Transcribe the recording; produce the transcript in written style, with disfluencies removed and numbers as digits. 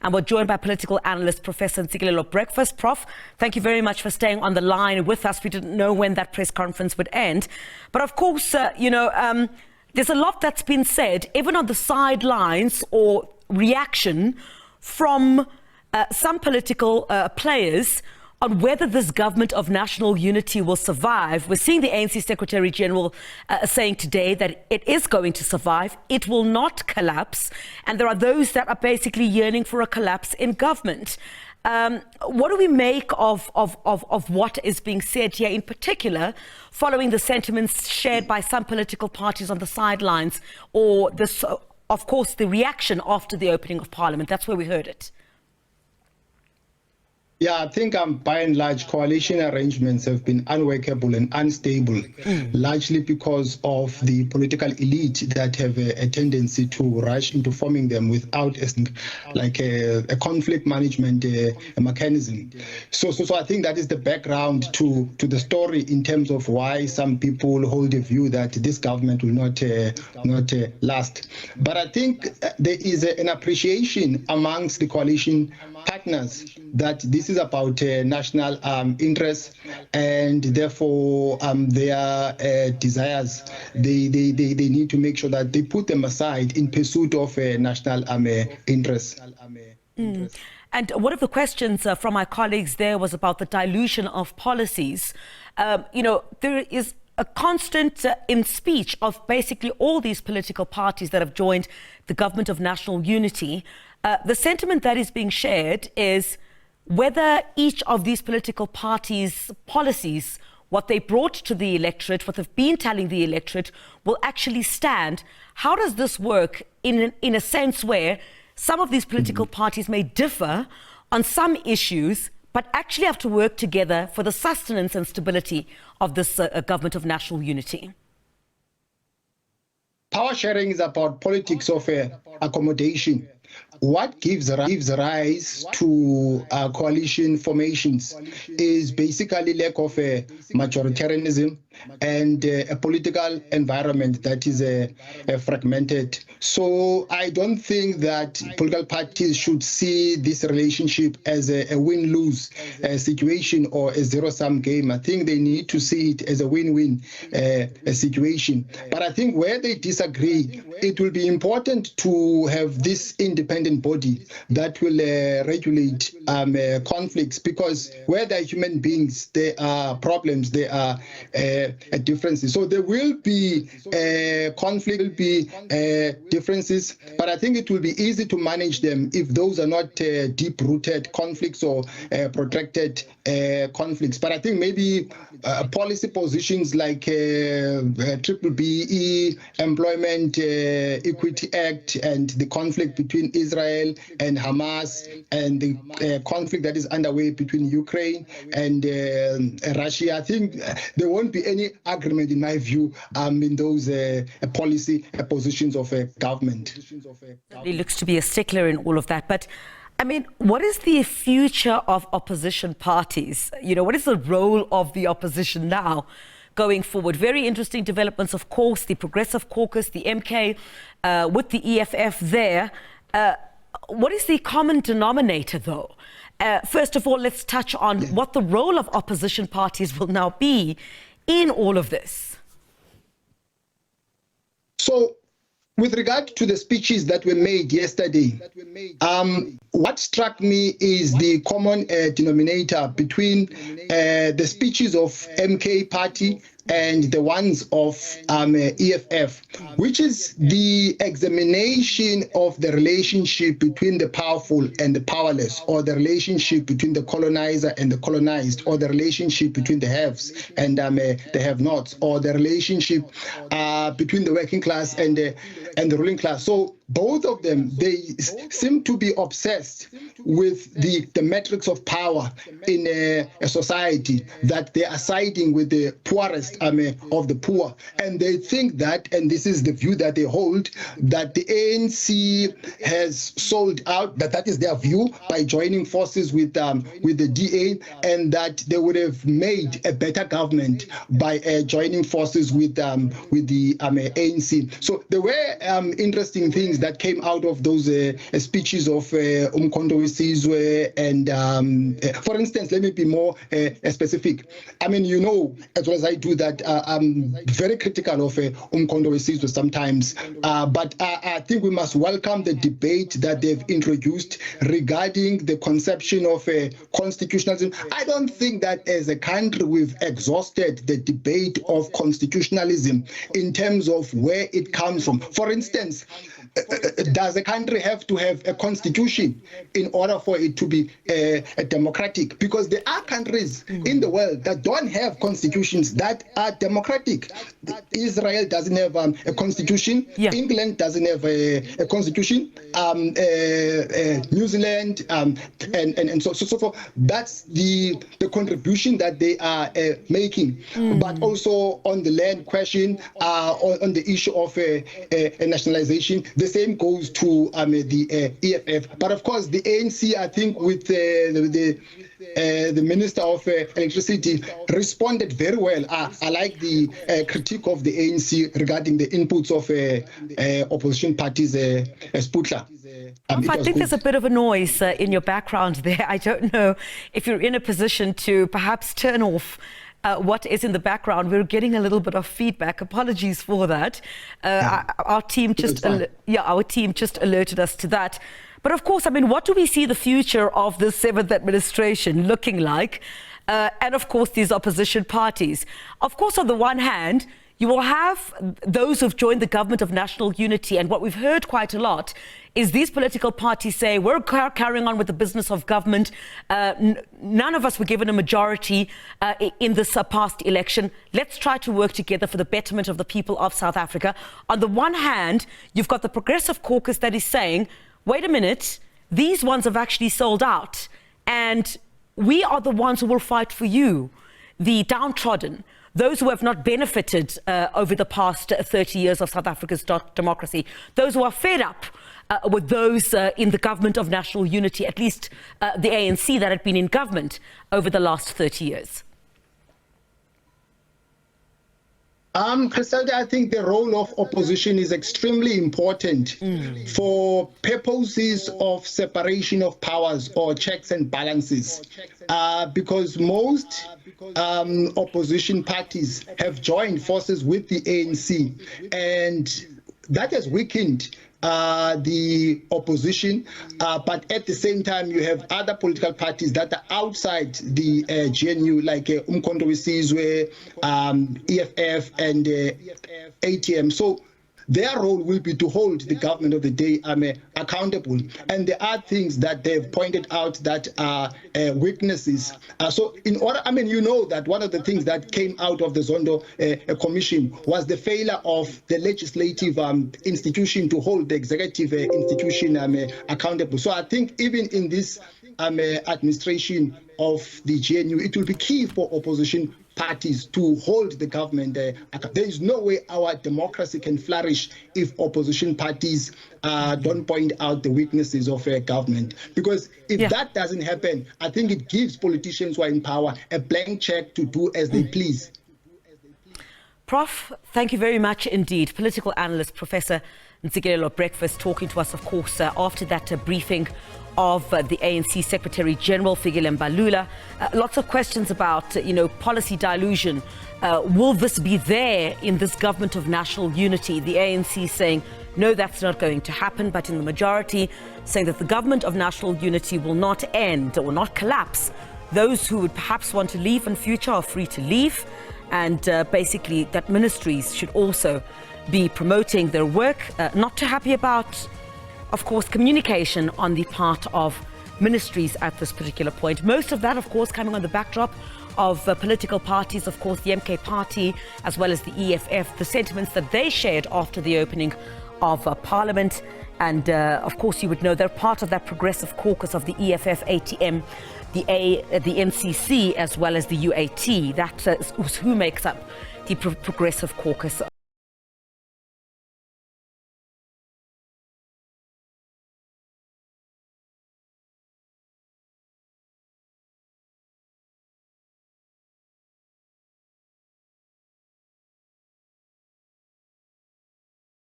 And we're joined by political analyst Professor Ntsikelelo Breakfast. Prof, thank you very much for staying on the line with us. We didn't know when that press conference would end. But of course, there's a lot that's been said, even on the sidelines, or reaction from some political players on whether this government of national unity will survive. We're seeing the ANC Secretary General saying today that it is going to survive, it will not collapse, and there are those that are basically yearning for a collapse in government. What do we make of what is being said here, in particular, following the sentiments shared by some political parties on the sidelines, or this, of course, the reaction after the opening of Parliament? That's where we heard it. Yeah, I think by and large, coalition arrangements have been unworkable and unstable, largely because of the political elite that have a tendency to rush into forming them without a conflict management mechanism. So I think that is the background to the story in terms of why some people hold a view that this government will not last. But I think there is an appreciation amongst the coalition partners that this is about national interests, and therefore their desires, they need to make sure that they put them aside in pursuit of national interests. And one of the questions from my colleagues there was about the dilution of policies. There is a constant in speech of basically all these political parties that have joined the government of national unity. The sentiment that is being shared is whether each of these political parties' policies, what they brought to the electorate, what they've been telling the electorate, will actually stand. How does this work in a sense where some of these political parties may differ on some issues, but actually have to work together for the sustenance and stability of this government of national unity? Power sharing is about politics of accommodation. What gives rise to coalition formations is basically lack of majoritarianism and a political environment that is fragmented. So I don't think that political parties should see this relationship as a win-lose situation or a zero-sum game. I think they need to see it as a win-win situation. But I think where they disagree, it will be important to have this independent body that will regulate conflicts, because where there are human beings, there are problems, there are differences. So there will be conflict, will be differences, but I think it will be easy to manage them if those are not deep-rooted conflicts or protracted conflicts. But I think maybe policy positions like Triple BE, Employment Equity Act, and the conflict between Israel and Hamas, and the conflict that is underway between Ukraine and Russia, I think there won't be any agreement, in my view, in those policy positions of government. He looks to be a stickler in all of that. But I mean, what is the future of opposition parties? What is the role of the opposition now going forward? Very interesting developments, of course, the Progressive Caucus, the MK, with the EFF there. What is the common denominator, though? First of all, let's touch on what the role of opposition parties will now be in all of this. So, with regard to the speeches that were made yesterday, what struck me is the common denominator between the speeches of MK Party and the ones of EFF, which is the examination of the relationship between the powerful and the powerless, or the relationship between the colonizer and the colonized, or the relationship between the haves and the have-nots, or the relationship between the working class and the ruling class. So both of them, they seem to be obsessed with the metrics of power in a society, that they are siding with the poorest of the poor. And they think that, and this is the view that they hold, that the ANC has sold out, that is their view, by joining forces with the DA, and that they would have made a better government by joining forces with the ANC. So there were interesting things that came out of those speeches of Umkhonto weSizwe, and for instance, let me be more specific. I mean, you know, as well as I do that, I'm very critical of Umkhonto weSizwe sometimes, but I think we must welcome the debate that they've introduced regarding the conception of constitutionalism. I don't think that as a country we've exhausted the debate of constitutionalism in terms of where it comes from. For instance, does a country have to have a constitution in order for it to be a democratic? Because there are countries in the world that don't have constitutions that are democratic. Israel doesn't have a constitution. Yeah. England doesn't have a constitution. New Zealand and so forth. That's the contribution that they are making. But also on the land question, on the issue of nationalization, the same goes to the EFF. But of course, the ANC, I think, with the Minister of Electricity, responded very well. I like the critique of the ANC regarding the inputs of opposition parties, Sputla. I think there's a bit of a noise in your background there. I don't know if you're in a position to perhaps turn off what is in the background. We're getting a little bit of feedback. Apologies for that. Our team just alerted us to that. But of course, I mean, what do we see the future of the 7th administration looking like? And of course, these opposition parties. Of course, on the one hand, you will have those who've joined the government of national unity. And what we've heard quite a lot is these political parties say, we're carrying on with the business of government. None of us were given a majority in this past election. Let's try to work together for the betterment of the people of South Africa. On the one hand, you've got the Progressive Caucus that is saying, wait a minute, these ones have actually sold out. And we are the ones who will fight for you, the downtrodden, those who have not benefited over the past 30 years of South Africa's democracy, those who are fed up with those in the government of national unity, at least the ANC that had been in government over the last 30 years. Christelda, I think the role of opposition is extremely important for purposes of separation of powers or checks and balances, because most opposition parties have joined forces with the ANC, and that has weakened the opposition, but at the same time you have other political parties that are outside the GNU, like Umkhonto weSizwe, EFF and ATM. So their role will be to hold the government of the day accountable. And there are things that they've pointed out that are weaknesses. So in order, I mean, you know that one of the things that came out of the Zondo Commission was the failure of the legislative institution to hold the executive institution accountable. So I think even in this administration of the GNU, it will be key for opposition parties to hold the government. There is no way our democracy can flourish if opposition parties don't point out the weaknesses of government. Because if that doesn't happen, I think it gives politicians who are in power a blank check to do as they please. Prof, thank you very much indeed. Political analyst, Professor Ntsikelelo Breakfast, talking to us, of course, after that briefing of the ANC Secretary General Fikile Mbalula. Lots of questions about, policy dilution. Will this be there in this government of national unity? The ANC saying, no, that's not going to happen, but in the majority saying that the government of national unity will not end or not collapse. Those who would perhaps want to leave in future are free to leave, and basically that ministries should also be promoting their work. Not too happy about, of course, communication on the part of ministries at this particular point. Most of that, of course, coming on the backdrop of political parties, of course, the MK Party, as well as the EFF, the sentiments that they shared after the opening of Parliament. And, of course, you would know they're part of that Progressive Caucus of the EFF, ATM, the NCC, as well as the UAT. That is who makes up the Progressive Caucus